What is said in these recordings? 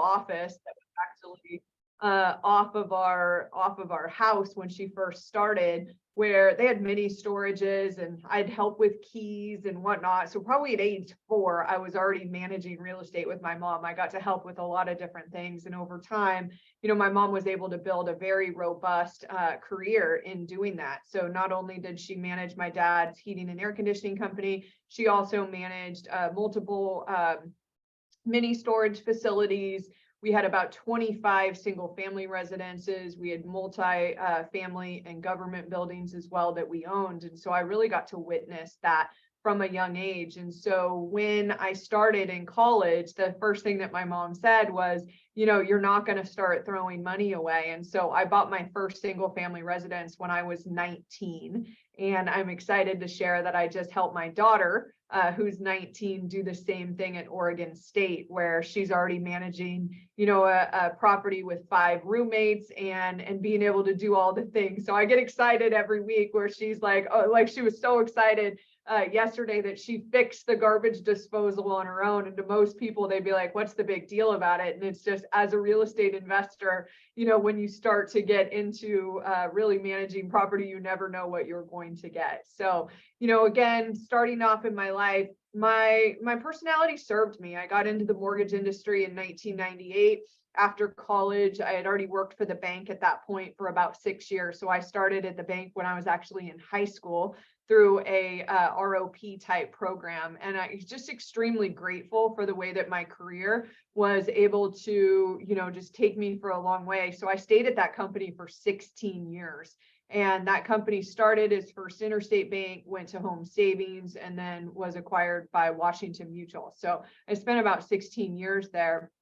office that was actually off of our house when she first started, where they had mini storages and I'd help with keys and whatnot. So probably at age 4, I was already managing real estate with my mom. I got to help with a lot of different things. And over time, my mom was able to build a very robust career in doing that. So not only did she manage my dad's heating and air conditioning company, she also managed multiple mini storage facilities. We had about 25 single family residences. We had multi-family and government buildings as well that we owned. And so I really got to witness that from a young age. And so when I started in college, the first thing that my mom said was, you're not going to start throwing money away. And so I bought my first single family residence when I was 19. And I'm excited to share that I just helped my daughter, who's 19, do the same thing at Oregon State, where she's already managing, a property with 5 roommates and being able to do all the things. So I get excited every week where she's like, oh, like she was so excited yesterday that she fixed the garbage disposal on her own. And to most people, they'd be like, what's the big deal about it? And it's just, as a real estate investor, when you start to get into really managing property, you never know what you're going to get. So, again, starting off in my life, my personality served me. I got into the mortgage industry in 1998. After college, I had already worked for the bank at that point for about 6 years. So I started at the bank when I was actually in high school through a ROP type program. And I was just extremely grateful for the way that my career was able to, just take me for a long way. So I stayed at that company for 16 years. And that company started as First Interstate Bank, went to Home Savings, and then was acquired by Washington Mutual. So I spent about 16 years there.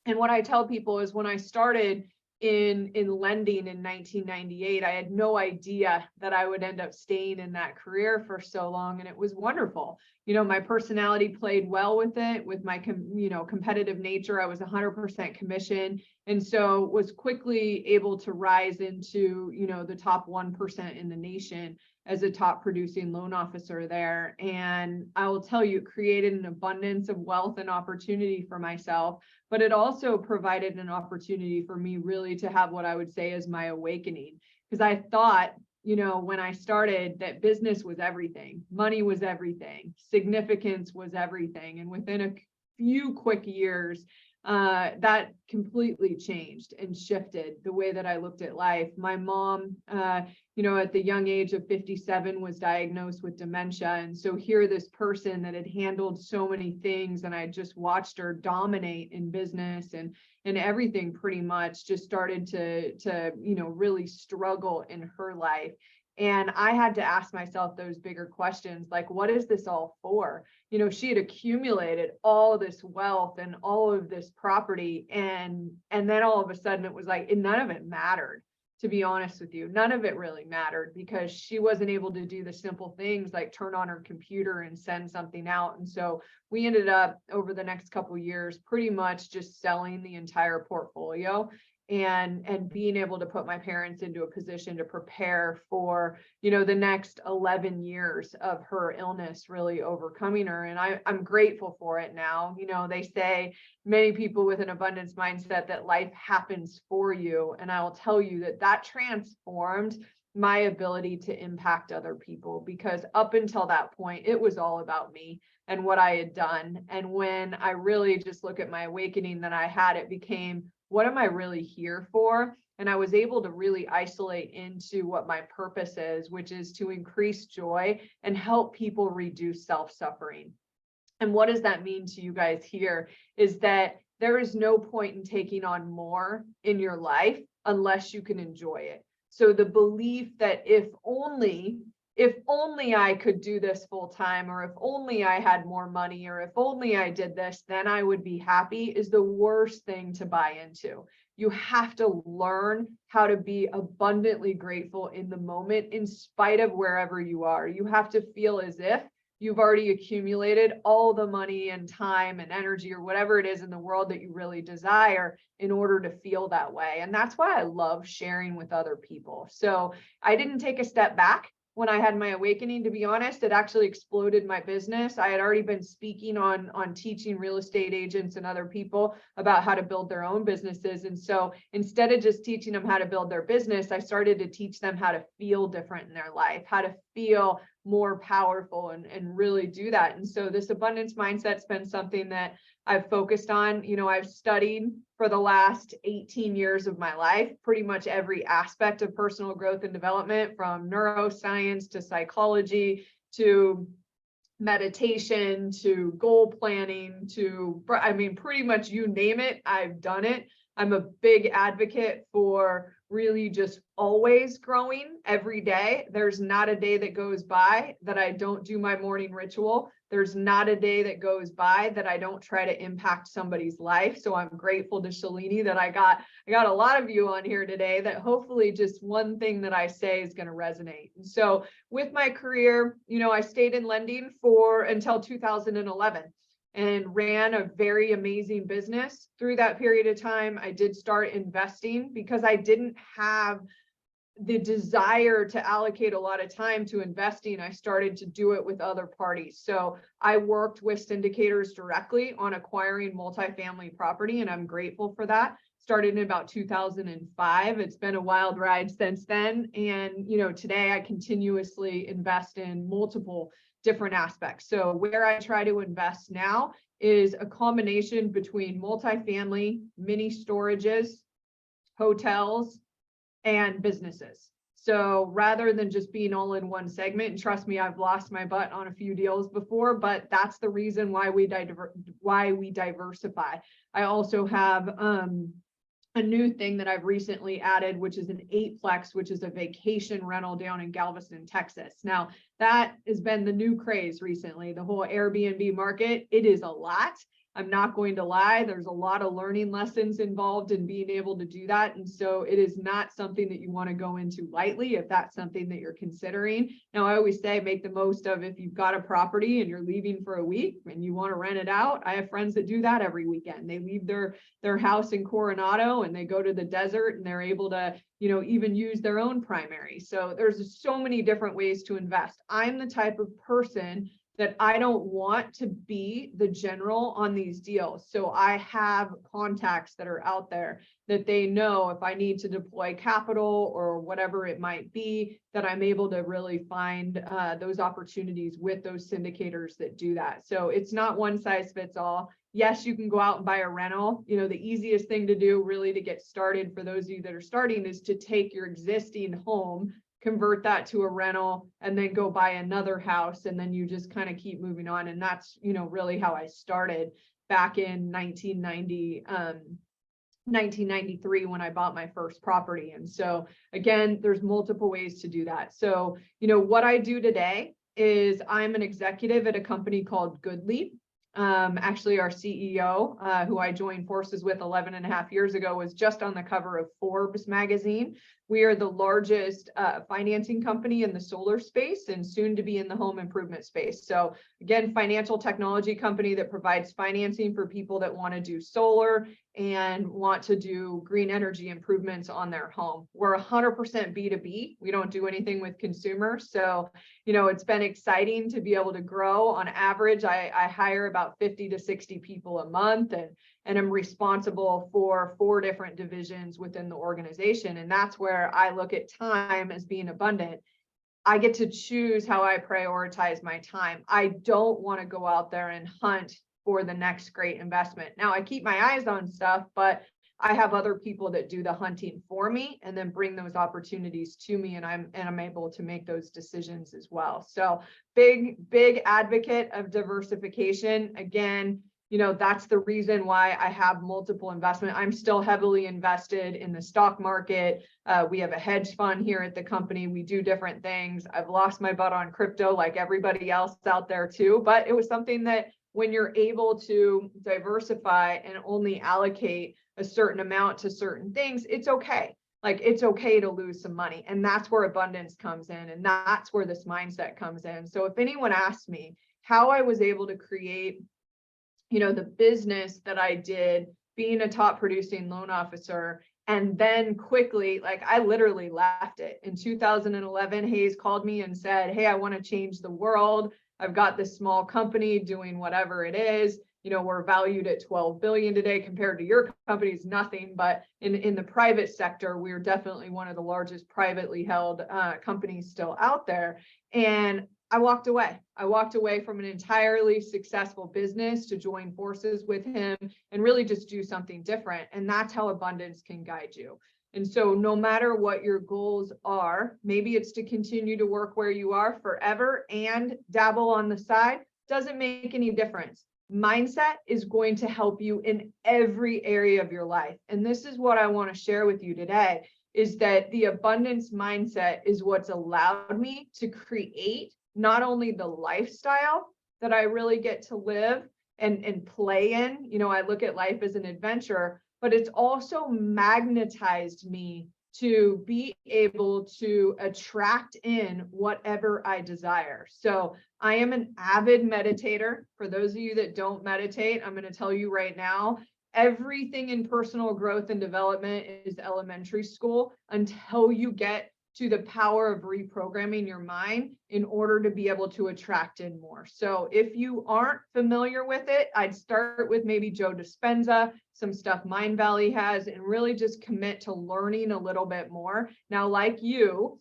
And what I tell people is when I started in lending in 1998, I had no idea that I would end up staying in that career for so long. And it was wonderful. My personality played well with it, with my, competitive nature. I was 100% commission. And so was quickly able to rise into, the top 1% in the nation as a top producing loan officer there. And I will tell you, it created an abundance of wealth and opportunity for myself, but it also provided an opportunity for me really to have what I would say is my awakening. Because I thought, when I started, that business was everything, money was everything, significance was everything. And within a few quick years, that completely changed and shifted the way that I looked at life. My mom, at the young age of 57 was diagnosed with dementia. And so here, this person that had handled so many things, and I just watched her dominate in business and everything pretty much, just started to really struggle in her life. And I had to ask myself those bigger questions, like, what is this all for? She had accumulated all this wealth and all of this property. And then all of a sudden it was like, none of it mattered, to be honest with you. None of it really mattered because she wasn't able to do the simple things like turn on her computer and send something out. And so we ended up over the next couple of years, pretty much just selling the entire portfolio and being able to put my parents into a position to prepare for, the next 11 years of her illness, really overcoming her. And I'm grateful for it now. They say many people with an abundance mindset that life happens for you. And I will tell you that transformed my ability to impact other people, because up until that point, it was all about me and what I had done. And when I really just look at my awakening that I had, it became, what am I really here for? And I was able to really isolate into what my purpose is, which is to increase joy and help people reduce self-suffering. And what does that mean to you guys here is that there is no point in taking on more in your life unless you can enjoy it. So the belief that if only I could do this full time, or if only I had more money, or if only I did this, then I would be happy, is the worst thing to buy into. You have to learn how to be abundantly grateful in the moment, in spite of wherever you are. You have to feel as if you've already accumulated all the money and time and energy, or whatever it is in the world that you really desire, in order to feel that way. And that's why I love sharing with other people. So I didn't take a step back. when I had my awakening, to be honest. It actually exploded my business. I had already been speaking on teaching real estate agents and other people about how to build their own businesses. And so instead of just teaching them how to build their business, I started to teach them how to feel different in their life, how to feel more powerful and really do that. And so this abundance mindset's been something that I've focused on. I've studied for the last 18 years of my life, pretty much every aspect of personal growth and development, from neuroscience to psychology to meditation to goal planning to, pretty much you name it, I've done it. I'm a big advocate for really just always growing every day. There's not a day that goes by that I don't do my morning ritual. There's not a day that goes by that I don't try to impact somebody's life. So I'm grateful to Shalini that I got a lot of you on here today, that hopefully just one thing that I say is going to resonate. And so with my career, I stayed in lending until 2011. And ran a very amazing business through that period of time. I did start investing because I didn't have the desire to allocate a lot of time to investing. I started to do it with other parties. So I worked with syndicators directly on acquiring multifamily property, and I'm grateful for that. Started in about 2005. It's been a wild ride since then. And, today I continuously invest in multiple different aspects. So where I try to invest now is a combination between multifamily, mini storages, hotels, and businesses. So rather than just being all in one segment, and trust me, I've lost my butt on a few deals before, but that's the reason why we diversify. I also have a new thing that I've recently added, which is an 8-plex, which is a vacation rental down in Galveston, Texas. Now, that has been the new craze recently, the whole Airbnb market. It is a lot. I'm not going to lie. There's a lot of learning lessons involved in being able to do that. And so it is not something that you want to go into lightly if that's something that you're considering. Now, I always say make the most of, if you've got a property and you're leaving for a week and you want to rent it out. I have friends that do that every weekend. They leave their house in Coronado and they go to the desert, and they're able to, even use their own primary. So there's so many different ways to invest. I'm the type of person that I don't want to be the general on these deals. So I have contacts that are out there that they know if I need to deploy capital or whatever it might be, that I'm able to really find those opportunities with those syndicators that do that. So it's not one size fits all. Yes, you can go out and buy a rental. The easiest thing to do really to get started for those of you that are starting is to take your existing home, convert that to a rental, and then go buy another house. And then you just kind of keep moving on. And that's, really how I started back in 1993 when I bought my first property. And so again, there's multiple ways to do that. So, what I do today is I'm an executive at a company called GoodLeap. Actually, our CEO, who I joined forces with 11 and a half years ago, was just on the cover of Forbes magazine. We are the largest financing company in the solar space and soon to be in the home improvement space. So again, financial technology company that provides financing for people that want to do solar and want to do green energy improvements on their home. We're 100% B2B. We don't do anything with consumers. So, it's been exciting to be able to grow. On average, I hire about 50 to 60 people a month, and I'm responsible for 4 different divisions within the organization. And that's where I look at time as being abundant. I get to choose how I prioritize my time. I don't want to go out there and hunt for the next great investment. Now, I keep my eyes on stuff, but I have other people that do the hunting for me and then bring those opportunities to me, and I'm able to make those decisions as well. So big advocate of diversification. Again, that's the reason why I have multiple investments. I'm still heavily invested in the stock market. We have a hedge fund here at the company. We do different things. I've lost my butt on crypto like everybody else out there too, but it was something that when you're able to diversify and only allocate a certain amount to certain things, it's okay. Like, it's okay to lose some money. And that's where abundance comes in. And that's where this mindset comes in. So if anyone asks me how I was able to create, the business that I did, being a top producing loan officer And then quickly, like I literally left it. In 2011, Hayes called me and said, hey, I want to change the world. I've got this small company doing whatever it is. We're valued at 12 billion today compared to your company's nothing. But in the private sector, we're definitely one of the largest privately held companies still out there. And I walked away. I walked away from an entirely successful business to join forces with him and really just do something different. And that's how abundance can guide you. And so no matter what your goals are, maybe it's to continue to work where you are forever and dabble on the side, doesn't make any difference. Mindset is going to help you in every area of your life. And this is what I want to share with you today, is that the abundance mindset is what's allowed me to create not only the lifestyle that I really get to live and play in. I look at life as an adventure, but it's also magnetized me to be able to attract in whatever I desire. So I am an avid meditator. For those of you that don't meditate, I'm going to tell you right now, everything in personal growth and development is elementary school until you get to the power of reprogramming your mind in order to be able to attract in more. So if you aren't familiar with it, I'd start with maybe Joe Dispenza, some stuff Mind Valley has, and really just commit to learning a little bit more. Now, like you,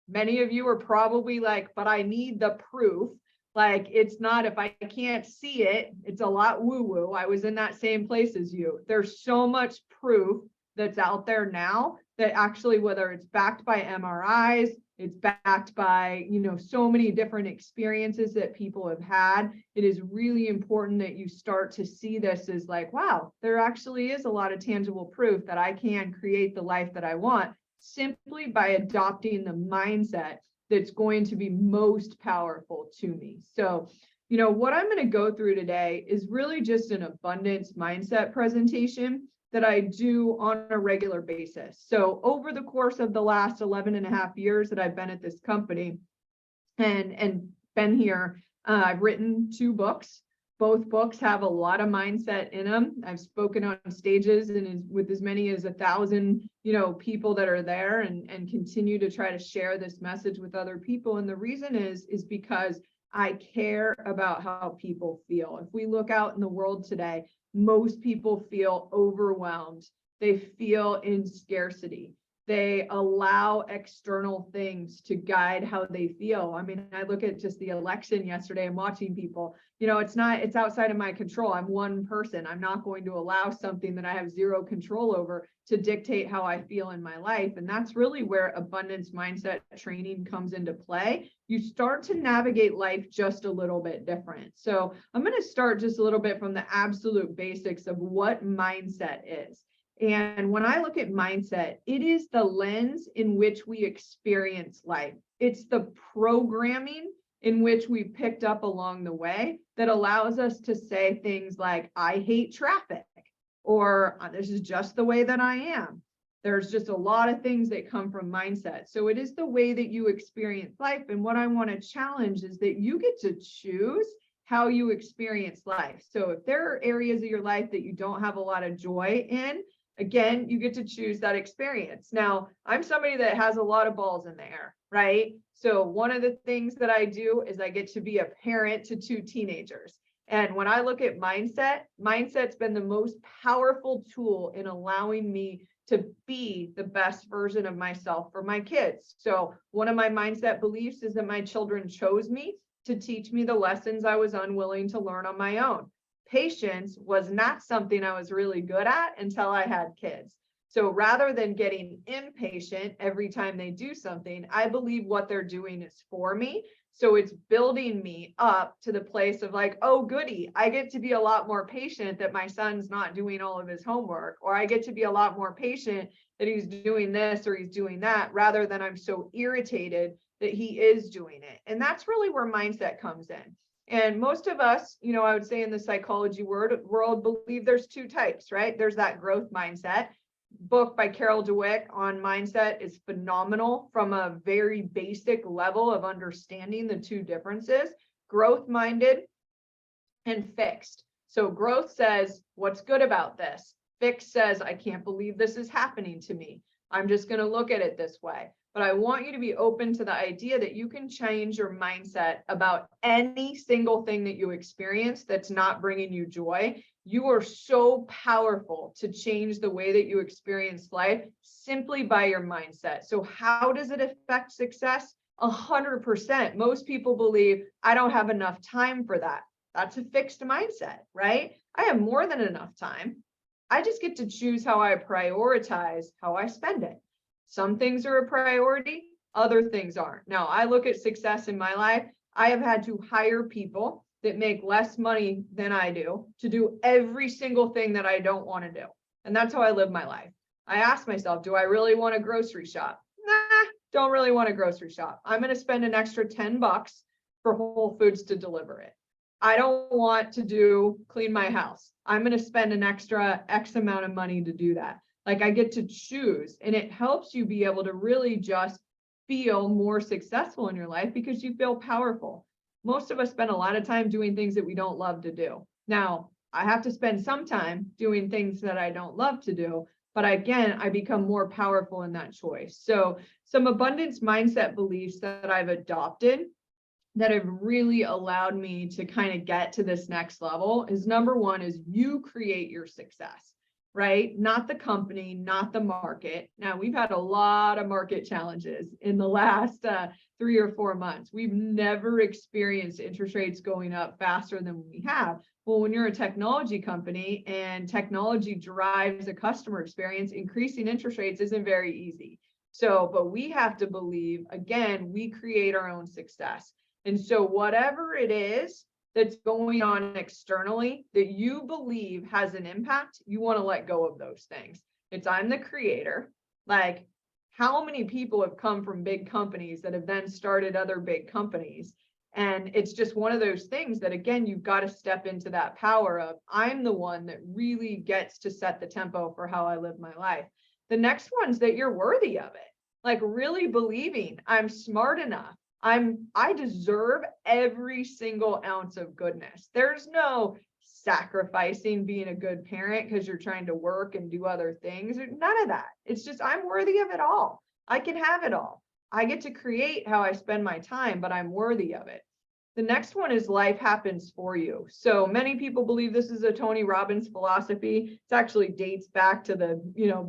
many of you are probably like, but I need the proof. Like, it's not, if I can't see it, it's a lot woo-woo. I was in that same place as you. There's so much proof that's out there now that actually, whether it's backed by MRIs, it's backed by, so many different experiences that people have had. It is really important that you start to see this as like, wow, there actually is a lot of tangible proof that I can create the life that I want simply by adopting the mindset that's going to be most powerful to me. So, what I'm going to go through today is really just an abundance mindset presentation that I do on a regular basis. So over the course of the last 11 and a half years that I've been at this company and been here, I've written 2 books. Both books have a lot of mindset in them. I've spoken on stages and with as many as 1,000, people that are there and continue to try to share this message with other people. And the reason is because I care about how people feel. If we look out in the world today, most people feel overwhelmed. They feel in scarcity. They allow external things to guide how they feel. I mean, I look at just the election yesterday and watching people, it's outside of my control. I'm one person. I'm not going to allow something that I have zero control over to dictate how I feel in my life. And that's really where abundance mindset training comes into play. You start to navigate life just a little bit different. So I'm going to start just a little bit from the absolute basics of what mindset is. And when I look at mindset, it is the lens in which we experience life. It's the programming in which we picked up along the way that allows us to say things like, I hate traffic, or this is just the way that I am. There's just a lot of things that come from mindset. So it is the way that you experience life. And what I want to challenge is that you get to choose how you experience life. So if there are areas of your life that you don't have a lot of joy in, again, you get to choose that experience. Now, I'm somebody that has a lot of balls in the air, right? So one of the things that I do is I get to be a parent to 2 teenagers. And when I look at mindset's been the most powerful tool in allowing me to be the best version of myself for my kids. So one of my mindset beliefs is that my children chose me to teach me the lessons I was unwilling to learn on my own. Patience was not something I was really good at until I had kids. So rather than getting impatient every time they do something, I believe what they're doing is for me. So it's building me up to the place of like, oh, goody, I get to be a lot more patient that my son's not doing all of his homework, or I get to be a lot more patient that he's doing this or he's doing that, rather than I'm so irritated that he is doing it. And that's really where mindset comes in. And most of us, I would say in the psychology world believe there's 2 types, right? There's that growth mindset. Book by Carol Dweck on mindset is phenomenal from a very basic level of understanding the 2 differences, growth minded and fixed. So growth says, what's good about this? fix says, I can't believe this is happening to me. I'm just going to look at it this way. But I want you to be open to the idea that you can change your mindset about any single thing that you experience that's not bringing you joy. You are so powerful to change the way that you experience life simply by your mindset. So how does it affect success? 100%. Most people believe I don't have enough time for that. That's a fixed mindset, right? I have more than enough time. I just get to choose how I prioritize how I spend it. Some things are a priority, other things aren't. Now, I look at success in my life. I have had to hire people that make less money than I do to do every single thing that I don't want to do. And that's how I live my life. I ask myself, do I really want to grocery shop? Nah, don't really want to grocery shop. I'm going to spend an extra $10 for Whole Foods to deliver it. I don't want to clean my house. I'm going to spend an extra X amount of money to do that. Like I get to choose, and it helps you be able to really just feel more successful in your life because you feel powerful. Most of us spend a lot of time doing things that we don't love to do. Now, I have to spend some time doing things that I don't love to do, but again, I become more powerful in that choice. So some abundance mindset beliefs that I've adopted that have really allowed me to kind of get to this next level is number one is you create your success, right? Not the company, not the market. Now we've had a lot of market challenges in the last 3 or 4 months. We've never experienced interest rates going up faster than we have. Well, when you're a technology company and technology drives a customer experience, increasing interest rates isn't very easy. So, but we have to believe, again, we create our own success. And so whatever it is that's going on externally that you believe has an impact, you want to let go of those things. It's I'm the creator. Like how many people have come from big companies that have then started other big companies? And it's just one of those things that, again, you've got to step into that power of I'm the one that really gets to set the tempo for how I live my life. The next one's that you're worthy of it. Like really believing I'm smart enough. I deserve every single ounce of goodness. There's no sacrificing being a good parent because you're trying to work and do other things. None of that. It's just I'm worthy of it all. I can have it all. I get to create how I spend my time, but I'm worthy of it. The next one is life happens for you. So many people believe this is a Tony Robbins philosophy. It actually dates back to the,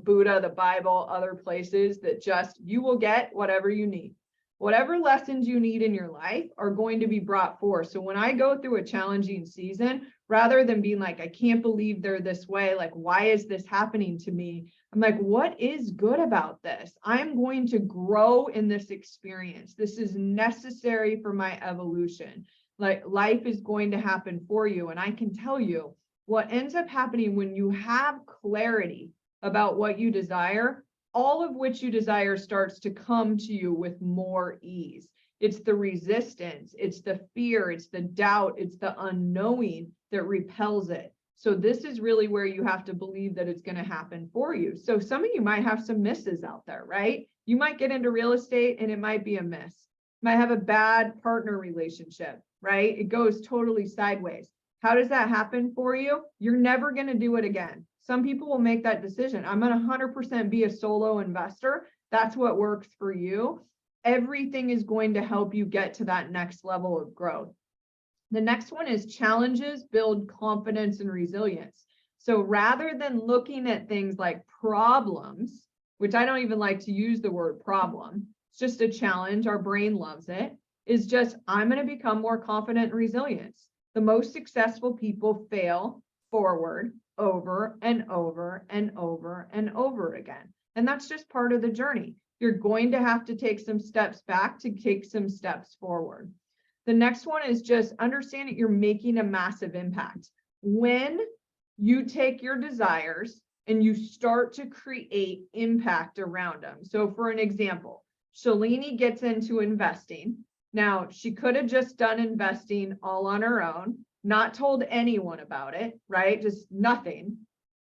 Buddha, the Bible, other places that just you will get whatever you need. Whatever lessons you need in your life are going to be brought forth. So when I go through a challenging season, rather than being like, I can't believe they're this way, like, why is this happening to me? I'm like, what is good about this? I'm going to grow in this experience. This is necessary for my evolution. Like life is going to happen for you. And I can tell you what ends up happening when you have clarity about what you desire, all of which you desire starts to come to you with more ease. It's the resistance, it's the fear, it's the doubt, it's the unknowing that repels it. So this is really where you have to believe that it's going to happen for you. So some of you might have some misses out there, right? You might get into real estate and it might be a miss. You might have a bad partner relationship, right? It goes totally sideways. How does that happen for you? You're never going to do it again. Some people will make that decision. I'm going to 100% be a solo investor. That's what works for you. Everything is going to help you get to that next level of growth. The next one is challenges build confidence and resilience. So rather than looking at things like problems, which I don't even like to use the word problem, it's just a challenge. Our brain loves it. Is just I'm going to become more confident and resilient. The most successful people fail forward over and over and over and over again. And that's just part of the journey. You're going to have to take some steps back to take some steps forward. The next one is just understand that you're making a massive impact. When you take your desires and you start to create impact around them. So for an example, Shalini gets into investing. Now, she could have just done investing all on her own, not told anyone about it, right? Just nothing.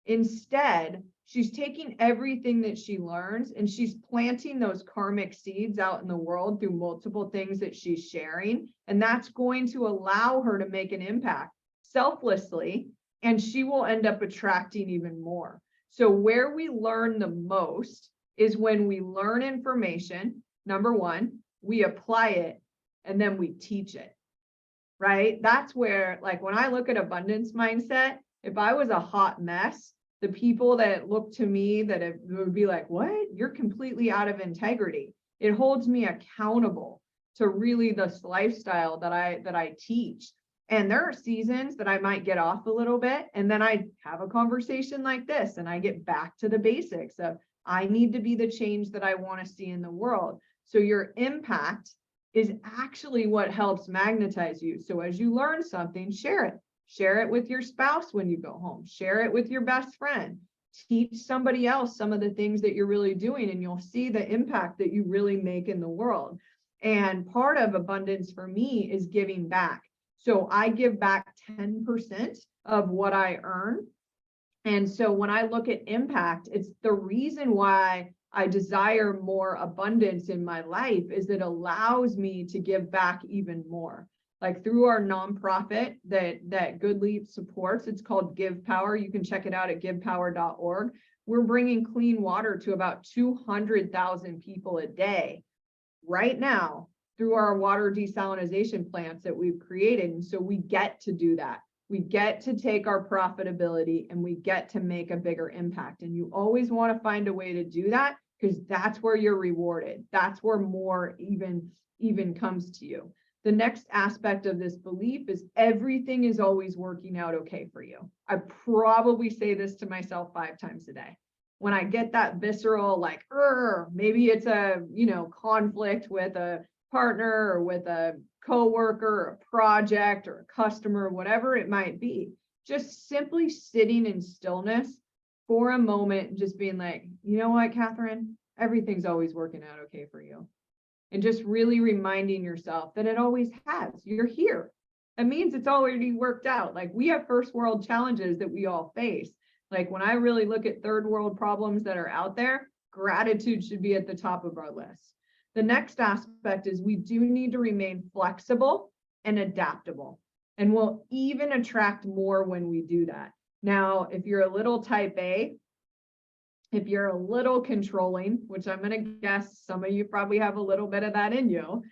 Instead, she's taking everything that she learns and she's planting those karmic seeds out in the world through multiple things that she's sharing. And that's going to allow her to make an impact selflessly, and she will end up attracting even more. So where we learn the most is when we learn information, number one, we apply it, and then we teach it, right? That's where, like, when I look at abundance mindset, if I was a hot mess, the people that look to me would be like, what? You're completely out of integrity. It holds me accountable to really this lifestyle that I teach. And there are seasons that I might get off a little bit, and then I have a conversation like this, and I get back to the basics of I need to be the change that I want to see in the world. So your impact is actually what helps magnetize you. So as you learn something, share it. Share it with your spouse when you go home. Share it with your best friend. Teach somebody else some of the things that you're really doing, and you'll see the impact that you really make in the world. And part of abundance for me is giving back. So I give back 10% of what I earn. And so when I look at impact, it's the reason why I desire more abundance in my life is it allows me to give back even more. Like through our nonprofit that GoodLeap supports, it's called Give Power. You can check it out at givepower.org. We're bringing clean water to about 200,000 people a day right now through our water desalination plants that we've created. And so we get to do that. We get to take our profitability and we get to make a bigger impact. And you always want to find a way to do that because that's where you're rewarded. That's where more even comes to you. The next aspect of this belief is everything is always working out okay for you. I probably say this to myself 5 times a day. When I get that visceral, like, maybe it's a, conflict with a partner or with a coworker, or a project or a customer, whatever it might be, just simply sitting in stillness for a moment and just being like, you know what, Catherine, everything's always working out okay for you. And just really reminding yourself that it always has. You're here. That means it's already worked out. Like we have first world challenges that we all face. Like when I really look at third world problems that are out there, gratitude should be at the top of our list. The next aspect is we do need to remain flexible and adaptable. And we'll even attract more when we do that. Now, if you're a little type A, if you're a little controlling, which I'm going to guess some of you probably have a little bit of that in you,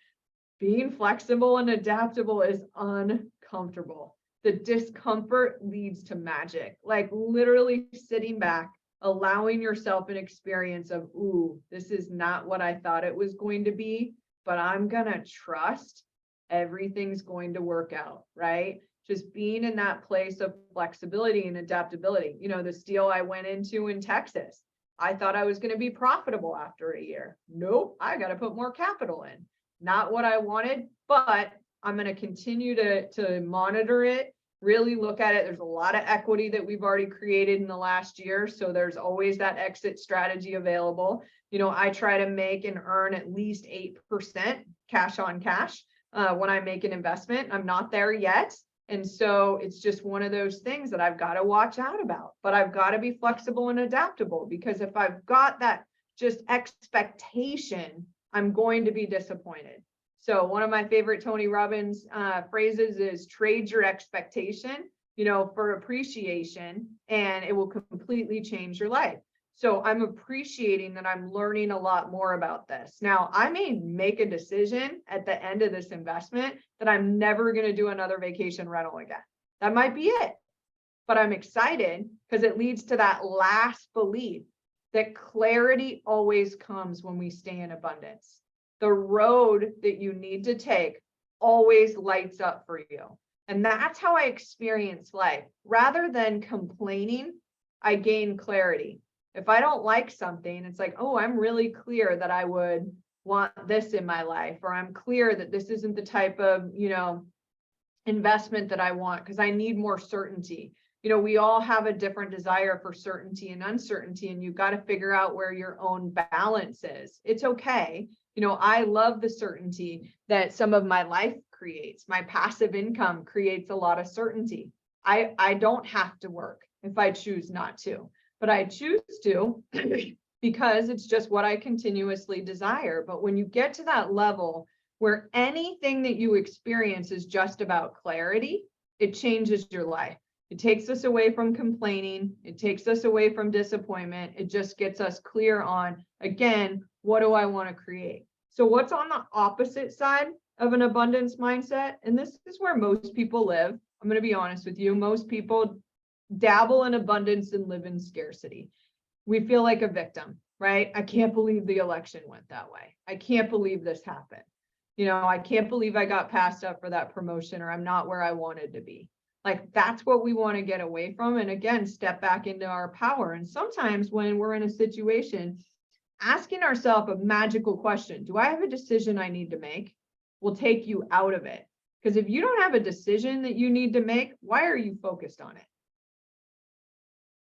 being flexible and adaptable is uncomfortable. The discomfort leads to magic, like literally sitting back, allowing yourself an experience of, ooh, this is not what I thought it was going to be, but I'm going to trust everything's going to work out, right? Just being in that place of flexibility and adaptability. This deal I went into in Texas, I thought I was going to be profitable after a year. Nope, I got to put more capital in. Not what I wanted, but I'm going to continue to monitor it, really look at it. There's a lot of equity that we've already created in the last year. So there's always that exit strategy available. I try to make and earn at least 8% cash on cash when I make an investment. I'm not there yet. And so it's just one of those things that I've got to watch out about, but I've got to be flexible and adaptable, because if I've got that just expectation, I'm going to be disappointed. So one of my favorite Tony Robbins phrases is trade your expectation, for appreciation, and it will completely change your life. So I'm appreciating that I'm learning a lot more about this. Now, I may make a decision at the end of this investment that I'm never going to do another vacation rental again. That might be it. But I'm excited because it leads to that last belief that clarity always comes when we stay in abundance. The road that you need to take always lights up for you. And that's how I experience life. Rather than complaining, I gain clarity. If I don't like something, it's like, oh, I'm really clear that I would want this in my life, or I'm clear that this isn't the type of, investment that I want because I need more certainty. We all have a different desire for certainty and uncertainty, and you've got to figure out where your own balance is. It's okay. I love the certainty that some of my life creates. My passive income creates a lot of certainty. I don't have to work if I choose not to. But I choose to because it's just what I continuously desire. But when you get to that level where anything that you experience is just about clarity, it changes your life. It takes us away from complaining. It takes us away from disappointment. It just gets us clear on, again, what do I want to create? So what's on the opposite side of an abundance mindset? And this is where most people live. I'm going to be honest with you. Most people dabble in abundance and live in scarcity. We feel like a victim, right? I can't believe the election went that way. I can't believe this happened. I can't believe I got passed up for that promotion, or I'm not where I wanted to be. Like, that's what we want to get away from. And again, step back into our power. And sometimes when we're in a situation, asking ourselves a magical question, do I have a decision I need to make, will take you out of it. Because if you don't have a decision that you need to make, why are you focused on it?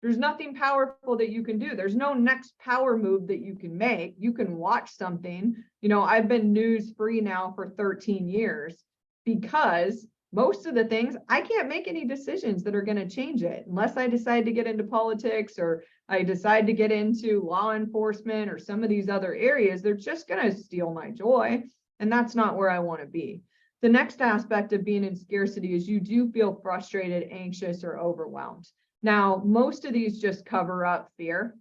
There's nothing powerful that you can do. There's no next power move that you can make. You can watch something. I've been news free now for 13 years because most of the things, I can't make any decisions that are going to change it unless I decide to get into politics or I decide to get into law enforcement or some of these other areas. They're just going to steal my joy. And that's not where I want to be. The next aspect of being in scarcity is you do feel frustrated, anxious, or overwhelmed. Now, most of these just cover up fear.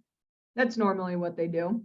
That's normally what they do.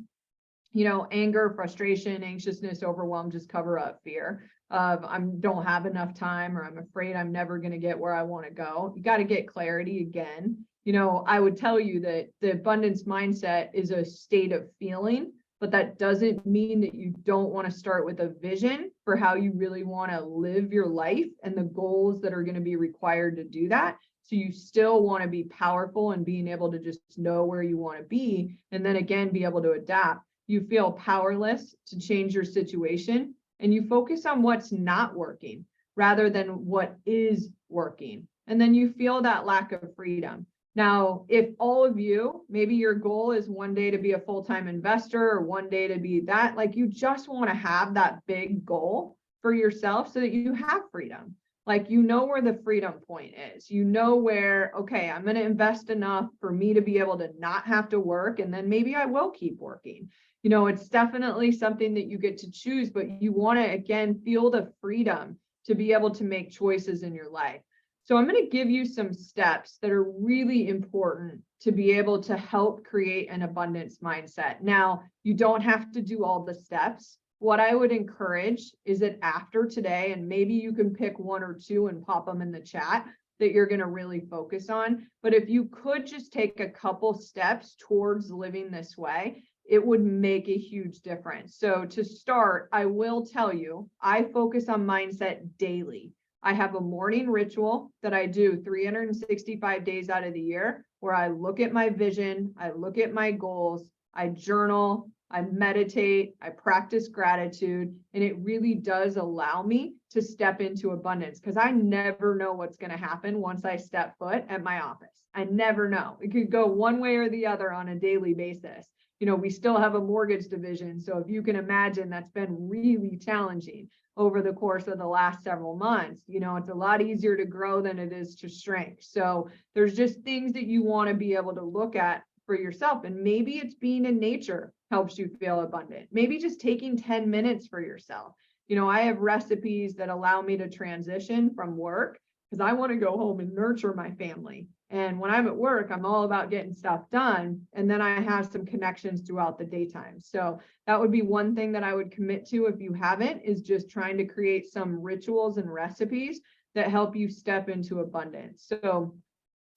Anger, frustration, anxiousness, overwhelm just cover up fear of I don't have enough time, or I'm afraid I'm never going to get where I want to go. You got to get clarity again. I would tell you that the abundance mindset is a state of feeling, but that doesn't mean that you don't want to start with a vision for how you really want to live your life and the goals that are going to be required to do that. So you still want to be powerful and being able to just know where you want to be. And then again, be able to adapt. You feel powerless to change your situation and you focus on what's not working rather than what is working. And then you feel that lack of freedom. Now, if all of you, maybe your goal is one day to be a full-time investor or one day to be that, like you just want to have that big goal for yourself so that you have freedom. Like, where the freedom point is, where, okay, I'm going to invest enough for me to be able to not have to work. And then maybe I will keep working. It's definitely something that you get to choose, but you want to, again, feel the freedom to be able to make choices in your life. So I'm going to give you some steps that are really important to be able to help create an abundance mindset. Now, you don't have to do all the steps. What I would encourage is that after today, and maybe you can pick one or two and pop them in the chat that you're going to really focus on. But if you could just take a couple steps towards living this way, it would make a huge difference. So to start, I will tell you, I focus on mindset daily. I have a morning ritual that I do 365 days out of the year, where I look at my vision, I look at my goals, I journal, I meditate, I practice gratitude, and it really does allow me to step into abundance because I never know what's going to happen once I step foot at my office. I never know. It could go one way or the other on a daily basis. We still have a mortgage division. So if you can imagine, that's been really challenging over the course of the last several months. It's a lot easier to grow than it is to shrink. So there's just things that you want to be able to look at for yourself. And maybe it's being in nature helps you feel abundant. Maybe just taking 10 minutes for yourself. I have recipes that allow me to transition from work because I want to go home and nurture my family. And when I'm at work, I'm all about getting stuff done. And then I have some connections throughout the daytime. So that would be one thing that I would commit to if you haven't, is just trying to create some rituals and recipes that help you step into abundance. So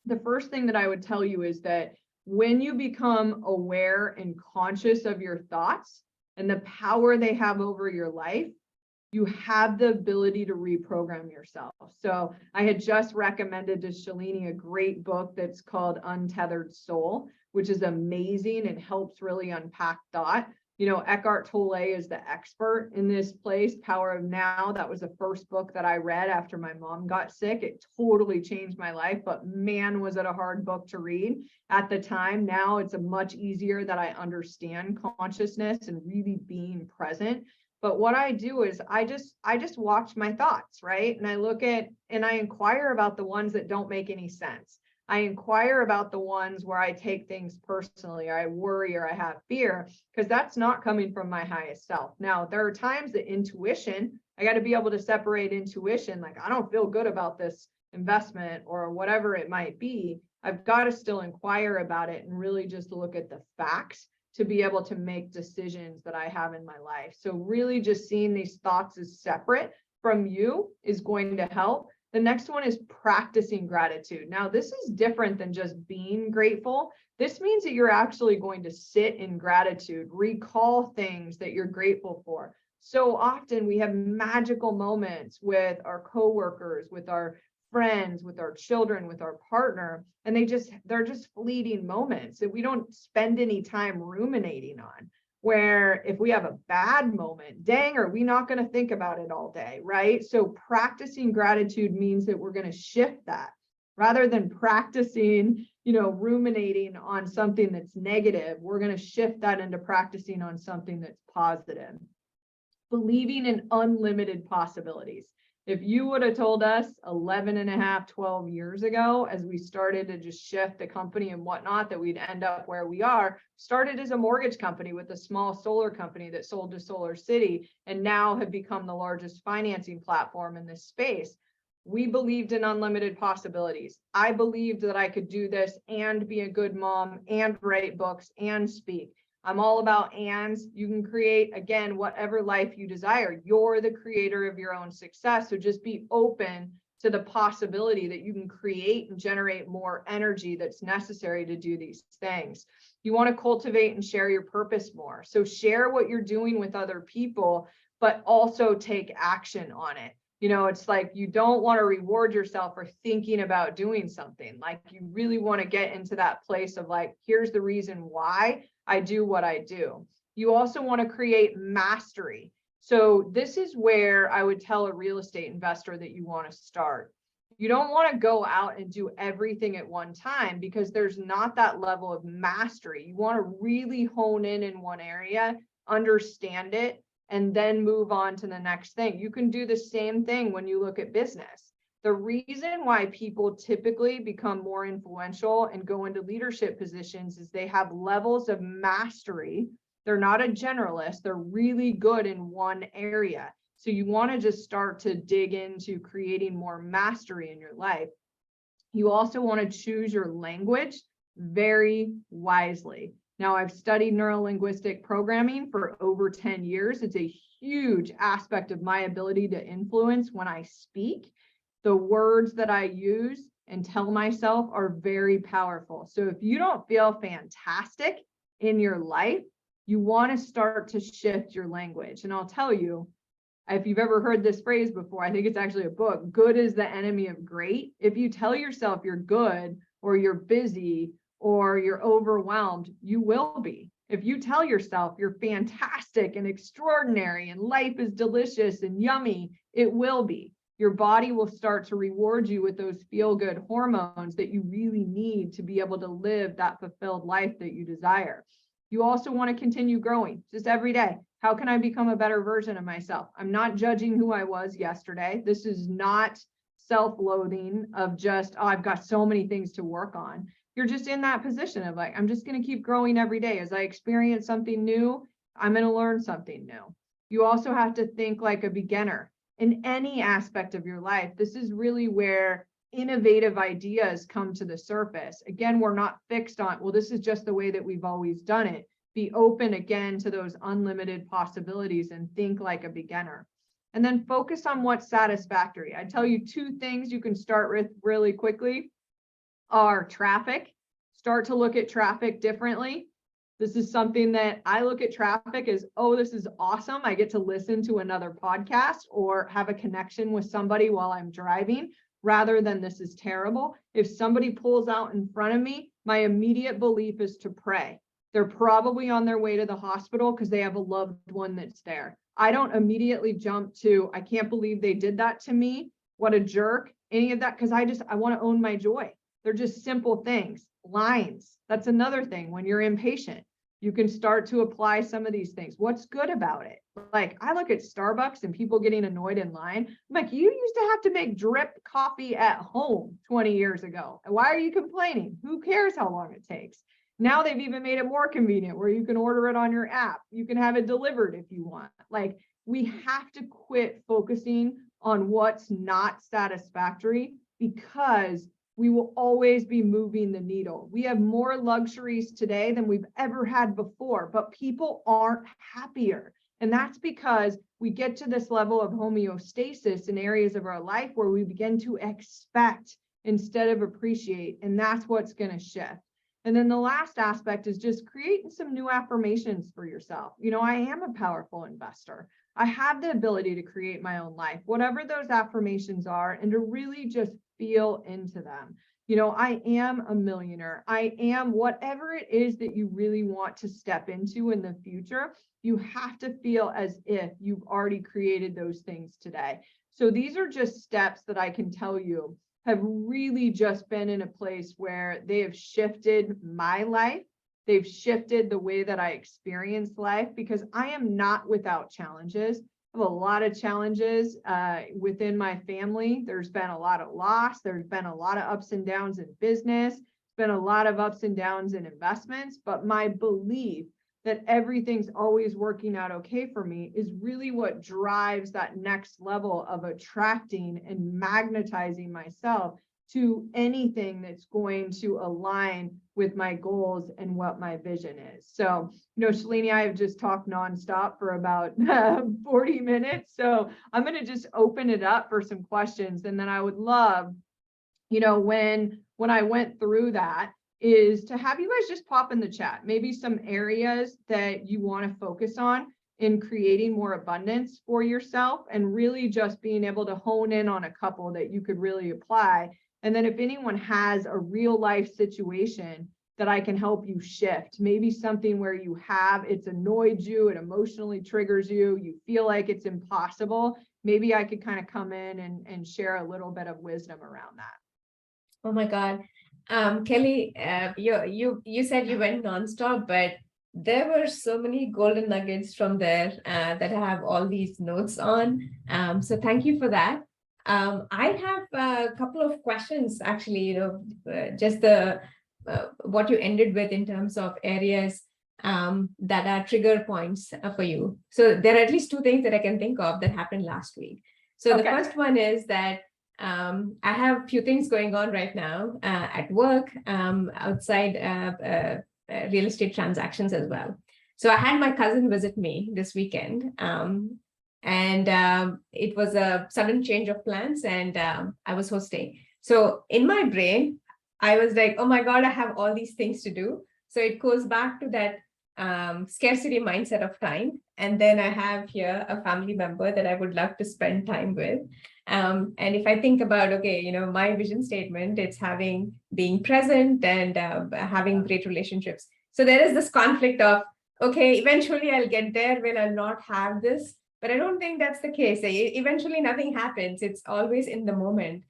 the first thing that I would tell you is that when you become aware and conscious of your thoughts and the power they have over your life, you have the ability to reprogram yourself. So I had just recommended to Shalini a great book that's called Untethered Soul, which is amazing and helps really unpack thought. Eckhart Tolle is the expert in this place, Power of Now. That was the first book that I read after my mom got sick. It totally changed my life, but man, was it a hard book to read at the time. Now it's a much easier that I understand consciousness and really being present. But what I do is I just watch my thoughts, right? And I look at and I inquire about the ones that don't make any sense. I inquire about the ones where I take things personally, or I worry, or I have fear, because that's not coming from my highest self. Now, there are times that intuition, I got to be able to separate intuition. Like, I don't feel good about this investment or whatever it might be, I've got to still inquire about it and really just look at the facts to be able to make decisions that I have in my life. So really just seeing these thoughts as separate from you is going to help. The next one is practicing gratitude. Now, this is different than just being grateful. This means that you're actually going to sit in gratitude, recall things that you're grateful for. So often we have magical moments with our coworkers, with our friends, with our children, with our partner, and they're just fleeting moments that we don't spend any time ruminating on. Where if we have a bad moment, dang, are we not going to think about it all day, right? So practicing gratitude means that we're going to shift that rather than practicing, ruminating on something that's negative. We're going to shift that into practicing on something that's positive. Believing in unlimited possibilities. If you would have told us 11 and a half, 12 years ago, as we started to just shift the company and whatnot, that we'd end up where we are, started as a mortgage company with a small solar company that sold to Solar City and now have become the largest financing platform in this space. We believed in unlimited possibilities. I believed that I could do this and be a good mom and write books and speak. I'm all about ands. You can create, again, whatever life you desire. You're the creator of your own success. So just be open to the possibility that you can create and generate more energy that's necessary to do these things. You want to cultivate and share your purpose more. So share what you're doing with other people, but also take action on it. It's like you don't want to reward yourself for thinking about doing something. Like you really want to get into that place of like, here's the reason why I do what I do. You also want to create mastery. So this is where I would tell a real estate investor that you want to start. You don't want to go out and do everything at one time because there's not that level of mastery. You want to really hone in one area, understand it, and then move on to the next thing. You can do the same thing when you look at business. The reason why people typically become more influential and go into leadership positions is they have levels of mastery. They're not a generalist. They're really good in one area. So you want to just start to dig into creating more mastery in your life. You also want to choose your language very wisely. Now, I've studied neuro-linguistic programming for over 10 years. It's a huge aspect of my ability to influence when I speak. The words that I use and tell myself are very powerful. So if you don't feel fantastic in your life, you want to start to shift your language. And I'll tell you, if you've ever heard this phrase before, I think it's actually a book, good is the enemy of great. If you tell yourself you're good or you're busy or you're overwhelmed, you will be. If you tell yourself you're fantastic and extraordinary and life is delicious and yummy, it will be. Your body will start to reward you with those feel-good hormones that you really need to be able to live that fulfilled life that you desire. You also want to continue growing just every day. How can I become a better version of myself? I'm not judging who I was yesterday. This is not self-loathing of just, oh, I've got so many things to work on. You're just in that position of like, I'm just going to keep growing every day. As I experience something new, I'm going to learn something new. You also have to think like a beginner in any aspect of your life. This is really where innovative ideas come to the surface. Again, we're not fixed on, well, this is just the way that we've always done it. Be open again to those unlimited possibilities and think like a beginner. And then focus on what's satisfactory. I tell you 2 things you can start with really quickly are traffic. Start to look at traffic differently. This is something that I look at traffic as, oh, this is awesome. I get to listen to another podcast or have a connection with somebody while I'm driving, rather than this is terrible. If somebody pulls out in front of me, my immediate belief is to pray. They're probably on their way to the hospital because they have a loved one that's there. I don't immediately jump to, I can't believe they did that to me. What a jerk. Any of that, because I want to own my joy. They're just simple things. Lines. That's another thing. When you're impatient, you can start to apply some of these things. What's good about it? Like I look at Starbucks and people getting annoyed in line. I'm like, you used to have to make drip coffee at home 20 years ago. Why are you complaining? Who cares how long it takes? Now they've even made it more convenient where you can order it on your app. You can have it delivered if you want. Like we have to quit focusing on what's not satisfactory, because we will always be moving the needle. We have more luxuries today than we've ever had before, but people aren't happier. And that's because we get to this level of homeostasis in areas of our life where we begin to expect instead of appreciate. And that's what's going to shift. And then the last aspect is just creating some new affirmations for yourself. I am a powerful investor. I have the ability to create my own life, whatever those affirmations are, and to really just feel into them. I am a millionaire. I am whatever it is that you really want to step into in the future. You have to feel as if you've already created those things today. So these are just steps that I can tell you have really just been in a place where they have shifted my life. They've shifted the way that I experience life, because I am not without challenges. I have a lot of challenges within my family. There's been a lot of loss. There's been a lot of ups and downs in business. There's been a lot of ups and downs in investments. But my belief that everything's always working out okay for me is really what drives that next level of attracting and magnetizing myself to anything that's going to align with my goals and what my vision is. So, Shalini, I have just talked nonstop for about 40 minutes. So I'm going to just open it up for some questions. And then I would love, when I went through that, is to have you guys just pop in the chat, maybe some areas that you want to focus on in creating more abundance for yourself, and really just being able to hone in on a couple that you could really apply. And then if anyone has a real life situation that I can help you shift, maybe something where it's annoyed you, it emotionally triggers you, you feel like it's impossible, maybe I could kind of come in and share a little bit of wisdom around that. Oh my God. Kelly, you said you went nonstop, but there were so many golden nuggets from there that I have all these notes on. So thank you for that. I have a couple of questions, actually, just what you ended with in terms of areas that are trigger points for you. So there are at least two things that I can think of that happened last week. So the first one is that I have a few things going on right now at work, outside real estate transactions as well. So I had my cousin visit me this weekend, and it was a sudden change of plans, and I was hosting. So in my brain, I was like, oh my God, I have all these things to do. So it goes back to that scarcity mindset of time. And then I have here a family member that I would love to spend time with. And if I think about, okay, my vision statement, it's being present and having great relationships. So there is this conflict of, okay, eventually I'll get there when I'll not have this, but I don't think that's the case. Eventually nothing happens. It's always in the moment.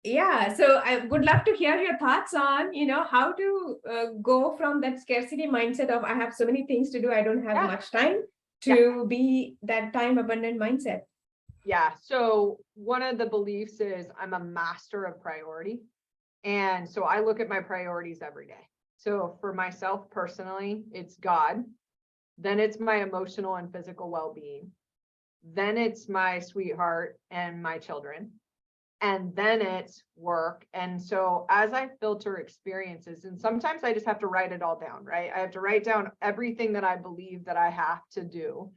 Yeah, so I would love to hear your thoughts on, how to go from that scarcity mindset of I have so many things to do, I don't have much time, to be that time abundant mindset. Yeah, so one of the beliefs is I'm a master of priority. And so I look at my priorities every day. So for myself personally, it's God. Then it's my emotional and physical well-being. Then it's my sweetheart and my children. And then it's work. And so as I filter experiences, and sometimes I just have to write it all down, right? I have to write down everything that I believe that I have to do.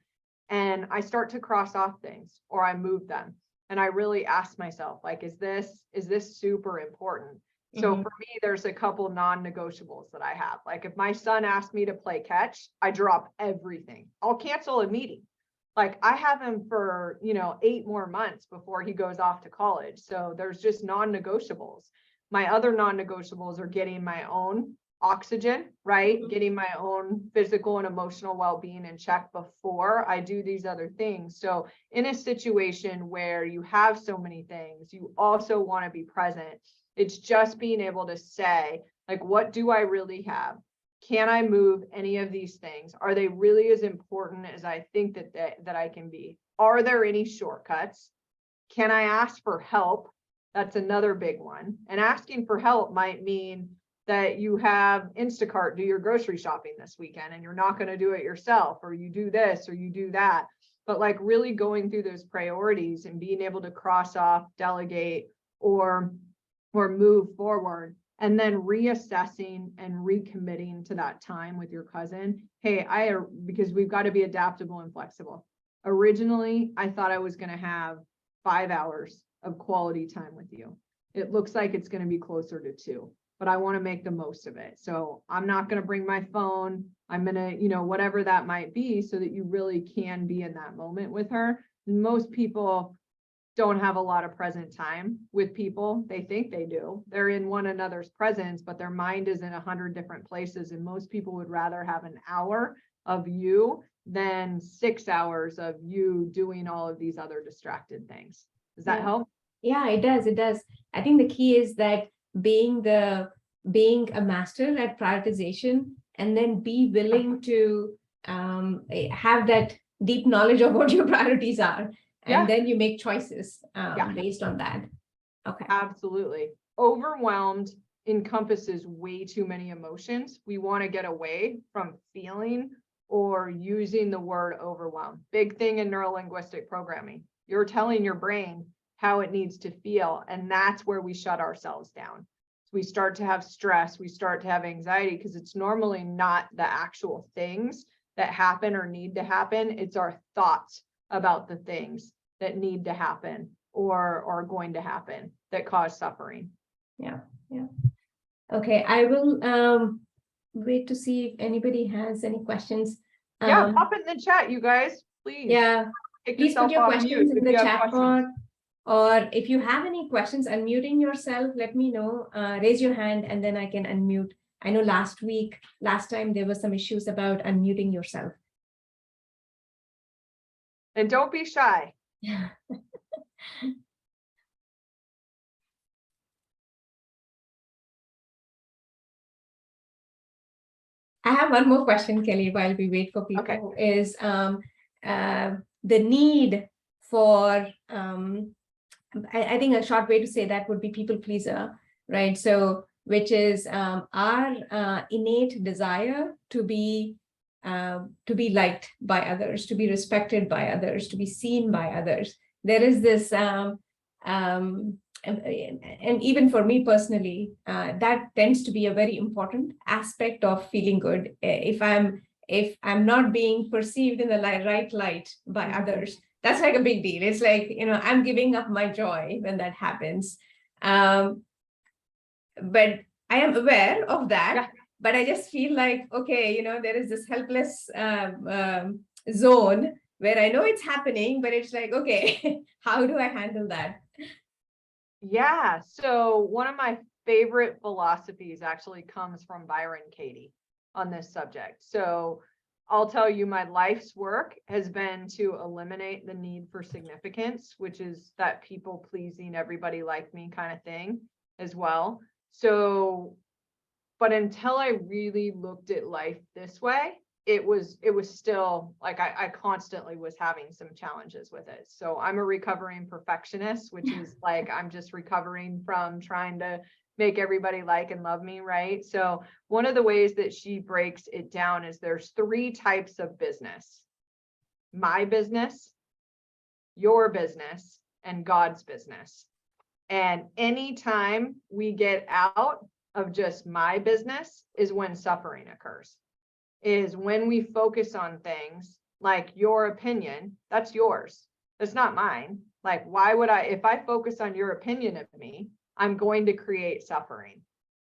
And I start to cross off things, or I move them. And I really ask myself, like, is this super important? So for me, there's a couple non-negotiables that I have. Like if my son asked me to play catch, I drop everything. I'll cancel a meeting. Like I have him for, 8 more months before he goes off to college. So there's just non-negotiables. My other non-negotiables are getting my own oxygen, right? Getting my own physical and emotional well-being in check before I do these other things. So in a situation where you have so many things, you also want to be present. It's just being able to say, like, what do I really have? Can I move any of these things? Are they really as important as I think that I can be? Are there any shortcuts? Can I ask for help? That's another big one. And asking for help might mean that you have Instacart do your grocery shopping this weekend and you're not going to do it yourself, or you do this or you do that. but like really going through those priorities and being able to cross off, delegate, or move forward, and then reassessing and recommitting to that time with your cousin. Hey, because we've got to be adaptable and flexible. Originally, I thought I was going to have 5 hours of quality time with you. It looks like it's going to be closer to 2, but I want to make the most of it. So I'm not going to bring my phone. I'm going to, whatever that might be, so that you really can be in that moment with her. Most people don't have a lot of present time with people. They think they do. They're in one another's presence, but their mind is in 100 different places. And most people would rather have an hour of you than 6 hours of you doing all of these other distracted things. Does that help? Yeah, it does. It does. I think the key is that being a master at prioritization, and then be willing to have that deep knowledge of what your priorities are. And then you make choices based on that. Okay. Absolutely. Overwhelmed encompasses way too many emotions. We want to get away from feeling or using the word overwhelmed. Big thing in neurolinguistic programming. You're telling your brain how it needs to feel, and that's where we shut ourselves down. We start to have stress, we start to have anxiety, because it's normally not the actual things that happen or need to happen. It's our thoughts about the things that need to happen or are going to happen that cause suffering. Yeah. Okay, I will wait to see if anybody has any questions. Pop it in the chat, you guys, please. Yeah, please put your questions in the chat box. Or if you have any questions, unmuting yourself, let me know. Raise your hand and then I can unmute. I know last time there were some issues about unmuting yourself. And don't be shy. Yeah. I have one more question, Kelly, while we wait for people. Okay. Is the need for, I think a short way to say that would be people pleaser, right? So, which is our innate desire to be liked by others, to be respected by others, to be seen by others. There is this, and even for me personally, that tends to be a very important aspect of feeling good. If I'm not being perceived in the right light by others, that's like a big deal. It's like, I'm giving up my joy when that happens. But I am aware of that. Yeah. But I just feel like, okay, there is this helpless zone where I know it's happening, but it's like, okay, how do I handle that? Yeah. So one of my favorite philosophies actually comes from Byron Katie on this subject. So I'll tell you, my life's work has been to eliminate the need for significance, which is that people pleasing, everybody like me kind of thing as well. So, but until I really looked at life this way, it was still like I constantly was having some challenges with it. So I'm a recovering perfectionist, which is like I'm just recovering from trying to make everybody like and love me, right? So one of the ways that she breaks it down is there's 3 types of business: my business, your business, and God's business. And anytime we get out of just my business is when suffering occurs. Is when we focus on things like your opinion, that's yours. That's not mine. Like, why would if I focus on your opinion of me, I'm going to create suffering,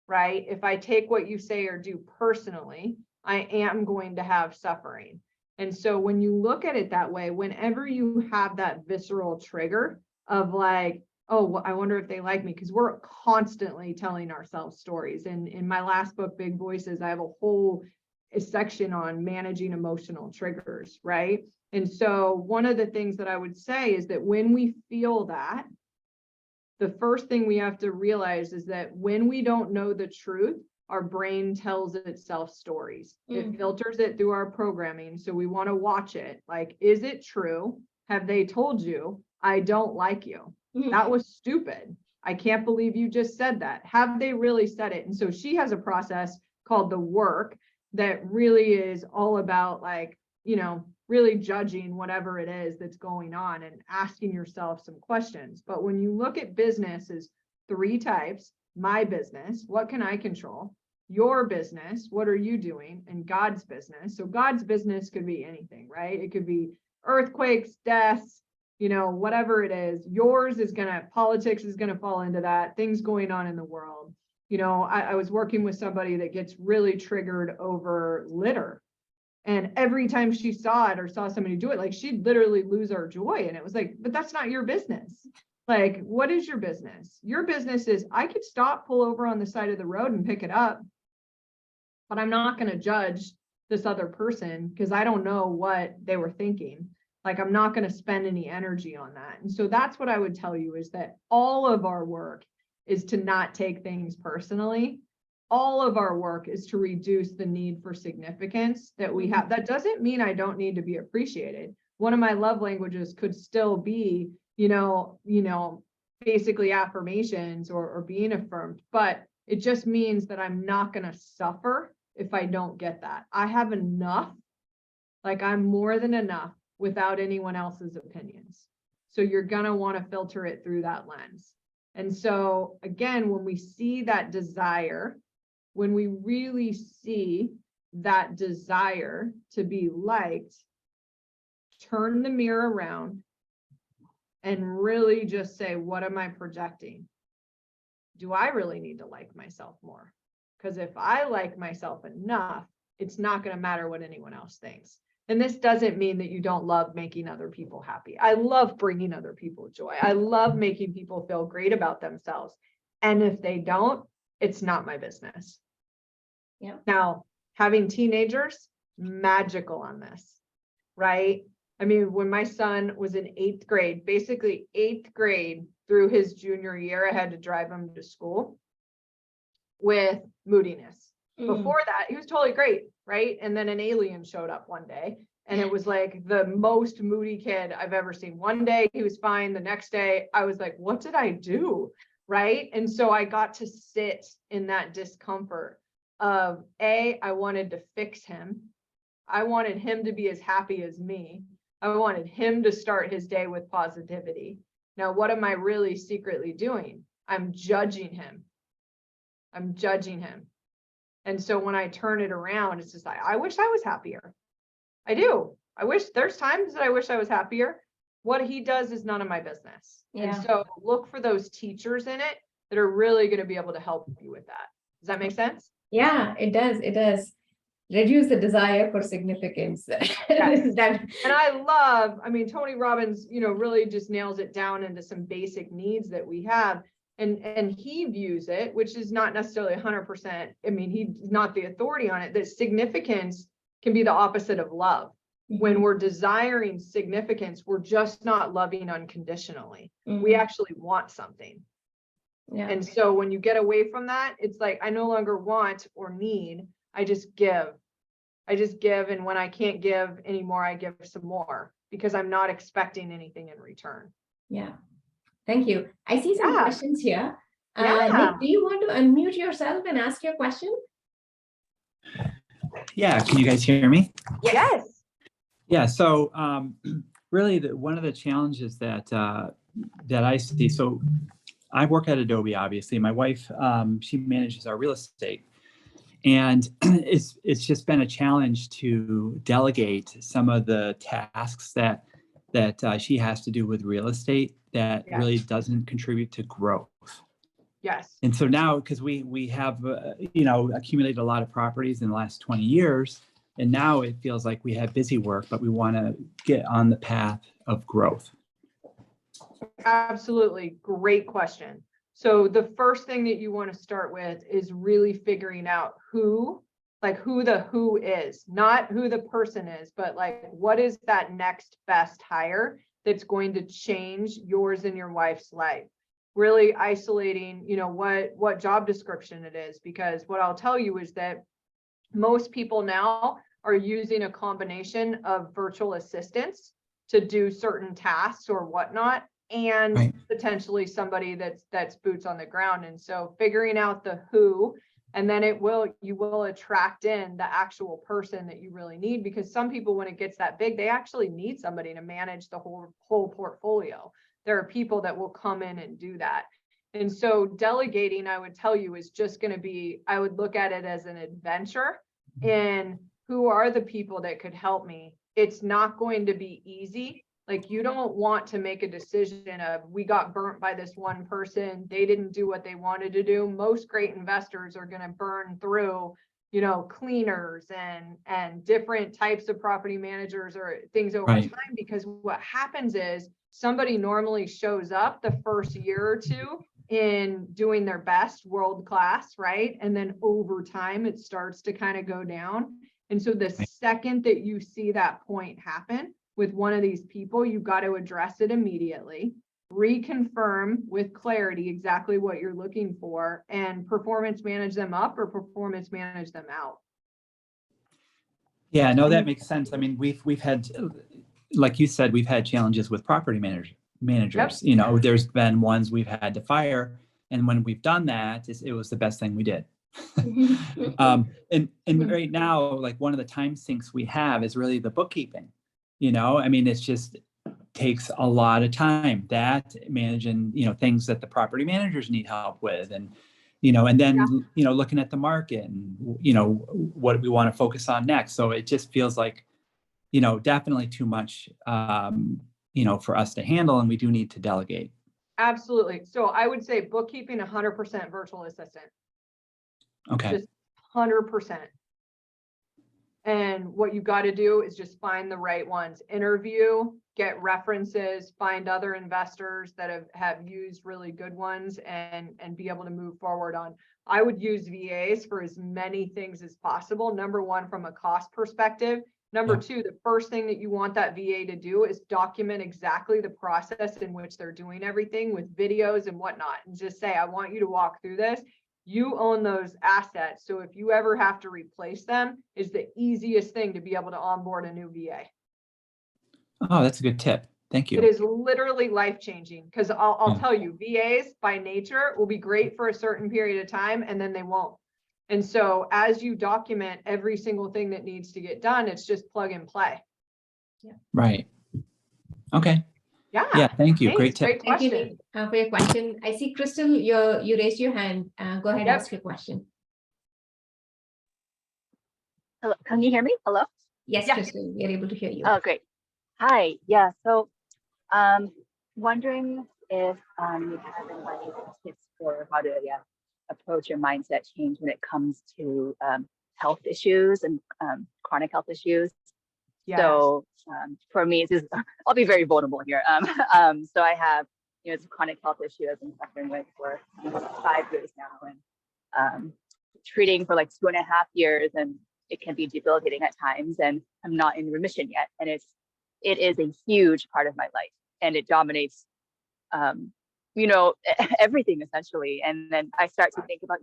right? If I take what you say or do personally, I am going to have suffering. And so when you look at it that way, whenever you have that visceral trigger of like, oh, well, I wonder if they like me, because we're constantly telling ourselves stories. And in my last book, Big Voices, I have a whole section on managing emotional triggers, right? And so one of the things that I would say is that when we feel that, the first thing we have to realize is that when we don't know the truth, our brain tells itself stories. It filters it through our programming. So we want to watch it. Like, is it true? Have they told you I don't like you? That was stupid. I can't believe you just said that. Have they really said it? And so she has a process called the work that really is all about like really judging whatever it is that's going on and asking yourself some questions. But when you look at business as 3 types, my business, what can I control? Your business, what are you doing? And God's business. So God's business could be anything, right? It could be earthquakes, deaths, whatever it is. Yours is politics is gonna fall into that, things going on in the world. I was working with somebody that gets really triggered over litter. And every time she saw it or saw somebody do it, like she'd literally lose her joy. And it was like, but that's not your business. Like, what is your business? Your business is, I could stop, pull over on the side of the road and pick it up, but I'm not going to judge this other person because I don't know what they were thinking. Like, I'm not going to spend any energy on that. And so that's what I would tell you, is that all of our work is to not take things personally. All of our work is to reduce the need for significance that we have. That doesn't mean I don't need to be appreciated. One of my love languages could still be, basically affirmations or being affirmed, but it just means that I'm not going to suffer if I don't get that. I have enough, like I'm more than enough without anyone else's opinions. So you're going to want to filter it through that lens. And so again, when we see that desire, when we really see that desire to be liked, turn the mirror around and really just say, what am I projecting? Do I really need to like myself more? Because if I like myself enough, it's not going to matter what anyone else thinks. And this doesn't mean that you don't love making other people happy. I love bringing other people joy. I love making people feel great about themselves. And if they don't, it's not my business. Yeah. Now, having teenagers, magical on this, right? I mean, when my son was in 8th grade, basically 8th grade through his junior year, I had to drive him to school with moodiness. Before that, he was totally great, right? And then an alien showed up one day, and it was like the most moody kid I've ever seen. One day he was fine. The next day I was like, what did I do? Right? And so I got to sit in that discomfort of I wanted to fix him. I wanted him to be as happy as me. I wanted him to start his day with positivity. Now, what am I really secretly doing? I'm judging him. I'm judging him. And so when I turn it around, it's just like, I wish I was happier. I do. I wish there's times that I wish I was happier. What he does is none of my business. Yeah. And so look for those teachers in it that are really going to be able to help you with that. Does that make sense? Yeah, it does. It does. Reduce the desire for significance. Yes. That, and Tony Robbins, really just nails it down into some basic needs that we have. And he views it, which is not necessarily 100%. I mean, he's not the authority on it, that significance can be the opposite of love. When we're desiring significance, we're just not loving unconditionally. We actually want something. Yeah. And so when you get away from that, it's like, I no longer want or need, I just give. And when I can't give anymore, I give some more because I'm not expecting anything in return. Yeah. Thank you. I see some questions here. Yeah. Nick, do you want to unmute yourself and ask your question? Yeah, can you guys hear me? Yes. Yeah, so really one of the challenges that I see, so I work at Adobe, obviously. My wife, she manages our real estate. And it's just been a challenge to delegate some of the tasks that she has to do with real estate that really doesn't contribute to growth. Yes. And so now, because we have accumulated a lot of properties in the last 20 years, and now it feels like we have busy work, but we want to get on the path of growth. Absolutely. Great question. So the first thing that you want to start with is really figuring out who the who is, not who the person is, but like, what is that next best hire that's going to change yours and your wife's life? Really isolating, what job description it is, because what I'll tell you is that most people now are using a combination of virtual assistants to do certain tasks or whatnot, and potentially somebody that's boots on the ground. And so figuring out the who, And then you will attract in the actual person that you really need, because some people, when it gets that big, they actually need somebody to manage the whole portfolio. There are people that will come in and do that. And so delegating, I would tell you, is just going to be, I would look at it as an adventure. And who are the people that could help me? It's not going to be easy. Like, you don't want to make a decision of, we got burnt by this one person, they didn't do what they wanted to do. Most great investors are going to burn through, cleaners and different types of property managers or things over Right. time, because what happens is somebody normally shows up the first year or two in doing their best, world class, right? And then over time, it starts to kind of go down. And so the second that you see that point happen with one of these people, you've got to address it immediately, reconfirm with clarity exactly what you're looking for, and performance manage them up or performance manage them out. Yeah, no, that makes sense. I mean, we've had, like you said, we've had challenges with property managers. Yep. There's been ones we've had to fire, and when we've done that, it was the best thing we did. And right now, like, one of the time sinks we have is really the bookkeeping. I mean, it's just takes a lot of time, that managing, things that the property managers need help with, and then looking at the market and what we want to focus on next. So it just feels like definitely too much for us to handle, and we do need to delegate. Absolutely. So I would say bookkeeping 100% virtual assistant. Okay. Just 100%. And what you got to do is just find the right ones, interview, get references, find other investors that have used really good ones, and be able to move forward on. I would use VAs for as many things as possible. Number one, from a cost perspective. Number two, the first thing that you want that VA to do is document exactly the process in which they're doing everything, with videos and whatnot, and just say, I want you to walk through this. You own those assets. So if you ever have to replace them, is the easiest thing to be able to onboard a new VA. Oh, that's a good tip. Thank you. It is literally life-changing, because I'll tell you, VAs by nature will be great for a certain period of time, and then they won't. And so as you document every single thing that needs to get done, it's just plug and play. Yeah. Right. Okay. Yeah. Thank you. Thanks. Great tip. Great question. Thank you for your question. I see, Crystal, you raised your hand. Go ahead and ask your question. Hello, can you hear me? Hello? Yes, Yeah. Crystal, we are able to hear you. Oh, great. Hi. Yeah. So, wondering if you have any tips for how to approach your mindset change when it comes to health issues and chronic health issues. Yes. So, for me, I'll be very vulnerable here. So I have, it's a chronic health issue I've been suffering with for 5 years now, and treating for like 2.5 years, and it can be debilitating at times, and I'm not in remission yet. And it is a huge part of my life, and it dominates, everything essentially. And then I start to think about,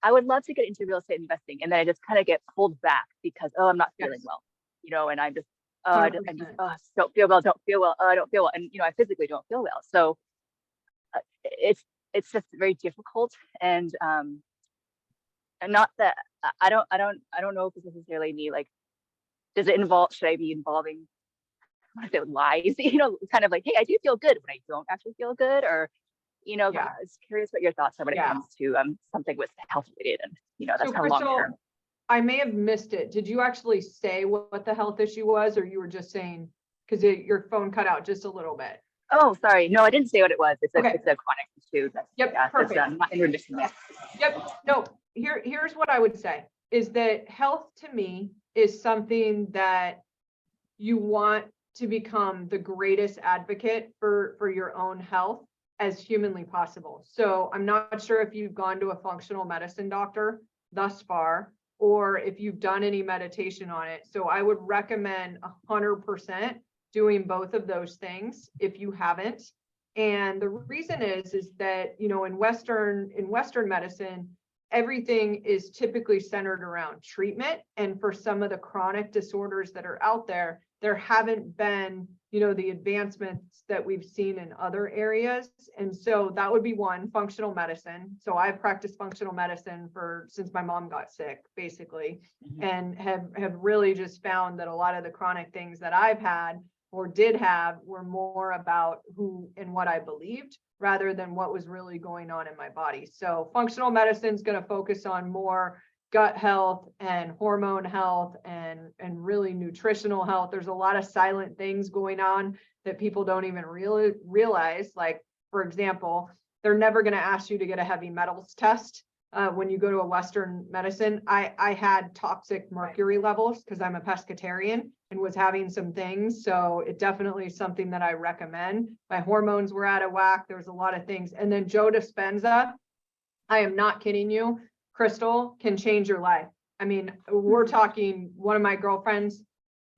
I would love to get into real estate investing. And then I just kind of get pulled back because, I'm not feeling well, and I'm just, I just don't feel well, I don't feel well. And, I physically don't feel well. So it's just very difficult. And not that I don't know if it's necessarily me, like, should I be involving, I want to say lies, kind of like, hey, I do feel good when I don't actually feel good, or, I was curious what your thoughts are when it comes to something with health related, and, that's So, kind of long Crystal, term. I may have missed it. Did you actually say what the health issue was, or you were just saying, because your phone cut out just a little bit? Oh, sorry. No, I didn't say what it was. It's a chronic issue. Perfect. That's not in remission yet. Yep. No, here's what I would say is that health to me is something that you want to become the greatest advocate for your own health as humanly possible. So I'm not sure if you've gone to a functional medicine doctor thus far, or if you've done any meditation on it. So I would recommend 100% doing both of those things if you haven't. And the reason is that, in Western medicine, everything is typically centered around treatment. And for some of the chronic disorders that are out there, there haven't been, the advancements that we've seen in other areas. And so that would be one, functional medicine. So I've practiced functional medicine since my mom got sick, basically, and have really just found that a lot of the chronic things that I've had or did have were more about who and what I believed rather than what was really going on in my body. So functional medicine is going to focus on more gut health and hormone health and really nutritional health. There's a lot of silent things going on that people don't even really realize. Like, for example, they're never going to ask you to get a heavy metals test. When you go to a Western medicine, I had toxic mercury levels because I'm a pescatarian and was having some things. So it definitely is something that I recommend. My hormones were out of whack. There's a lot of things. And then Joe Dispenza, I am not kidding you, Crystal, can change your life. I mean, we're talking one of my girlfriends,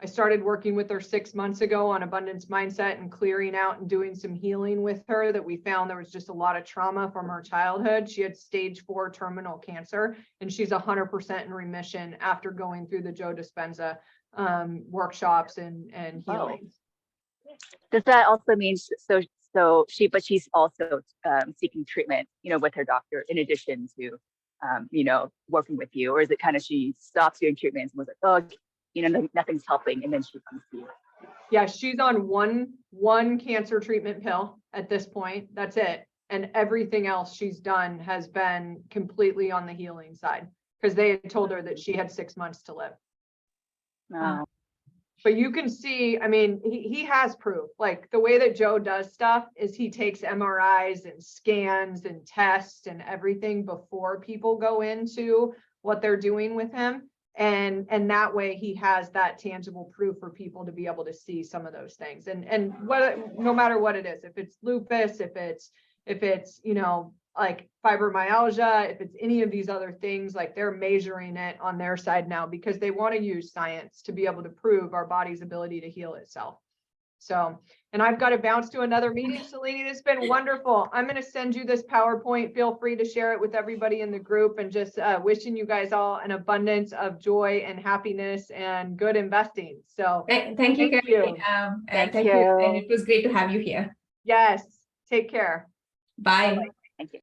I started working with her 6 months ago on abundance mindset and clearing out and doing some healing with her that we found there was just a lot of trauma from her childhood. She had stage 4 terminal cancer and she's 100% in remission after going through the Joe Dispenza workshops and healing. Does that also mean but she's also seeking treatment, with her doctor in addition to working with you, or is it kind of she stops doing treatments and was like, oh, nothing's helping, and then she comes to you? Yeah, she's on one cancer treatment pill at this point. That's it. And everything else she's done has been completely on the healing side because they had told her that she had 6 months to live. But you can see, I mean, he has proof. Like the way that Joe does stuff is he takes MRIs and scans and tests and everything before people go into what they're doing with him. And that way he has that tangible proof for people to be able to see some of those things. And no matter what it is, if it's lupus, if it's, like fibromyalgia, if it's any of these other things, like they're measuring it on their side now because they want to use science to be able to prove our body's ability to heal itself. So, and I've got to bounce to another meeting, Shalini. It's been wonderful. I'm going to send you this PowerPoint. Feel free to share it with everybody in the group, and just wishing you guys all an abundance of joy and happiness and good investing. So thank you, Kelly. Thank you. And it was great to have you here. Yes. Take care. Bye. Thank you.